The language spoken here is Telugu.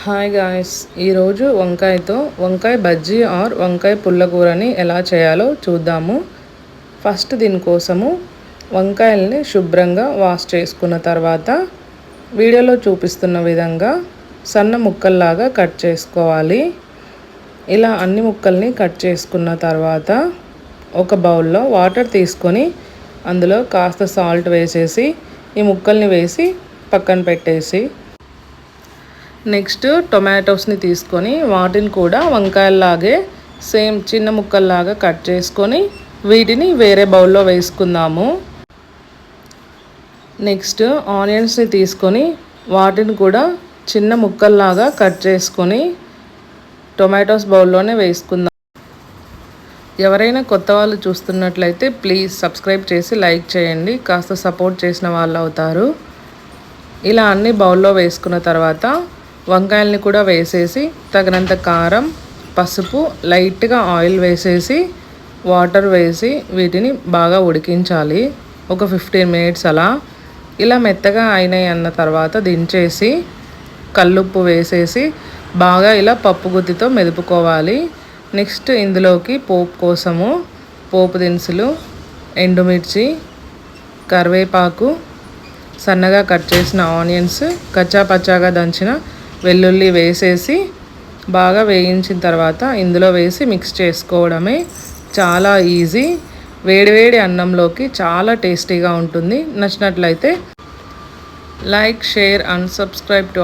హాయ్ గాయ్స్, ఈరోజు వంకాయతో వంకాయ బజ్జీ ఆర్ వంకాయ పుల్లకూరని ఎలా చేయాలో చూద్దాము. ఫస్ట్ దీనికోసము వంకాయల్ని శుభ్రంగా వాష్ చేసుకున్న తర్వాత వీడియోలో చూపిస్తున్న విధంగా సన్న ముక్కల్లాగా కట్ చేసుకోవాలి. ఇలా అన్ని ముక్కల్ని కట్ చేసుకున్న తర్వాత ఒక బౌల్లో వాటర్ తీసుకొని అందులో కాస్త సాల్ట్ వేసేసి ఈ ముక్కల్ని వేసి పక్కన పెట్టేసి నెక్స్ట్ టొమాటోస్ని తీసుకొని వాటిని కూడా వంకాయల్లాగే సేమ్ చిన్న ముక్కల్లాగా కట్ చేసుకొని వీటిని వేరే బౌల్లో వేసుకుందాము. నెక్స్ట్ ఆనియన్స్ని తీసుకొని వాటిని కూడా చిన్న ముక్కల్లాగా కట్ చేసుకొని టొమాటోస్ బౌల్లోనే వేసుకుందాం. ఎవరైనా కొత్త వాళ్ళు చూస్తున్నట్లయితే ప్లీజ్ సబ్స్క్రైబ్ చేసి లైక్ చేయండి, కాస్త సపోర్ట్ చేసిన వాళ్ళు అవుతారు. ఇలా అన్ని బౌల్లో వేసుకున్న తర్వాత వంకాయల్ని కూడా వేసేసి తగినంత కారం, పసుపు, లైట్గా ఆయిల్ వేసేసి వాటర్ వేసి వీటిని బాగా ఉడికించాలి. ఒక 15 మినిట్స్ అలా. ఇలా మెత్తగా అయినాయి అన్న తర్వాత దించేసి కల్లుప్పు వేసేసి బాగా ఇలా పప్పు గుత్తితో మెదుపుకోవాలి. నెక్స్ట్ ఇందులోకి పోపు కోసము పోపు దినుసులు, ఎండుమిర్చి, కరివేపాకు, సన్నగా కట్ చేసిన ఆనియన్స్, కచ్చా పచ్చాగా దంచిన వెల్లుల్లి వేసేసి బాగా వేయించిన తర్వాత ఇందులో వేసి మిక్స్ చేసుకోవడమే. చాలా ఈజీ. వేడివేడి అన్నంలోకి చాలా టేస్టీగా ఉంటుంది. నచ్చినట్లయితే like, share and subscribe to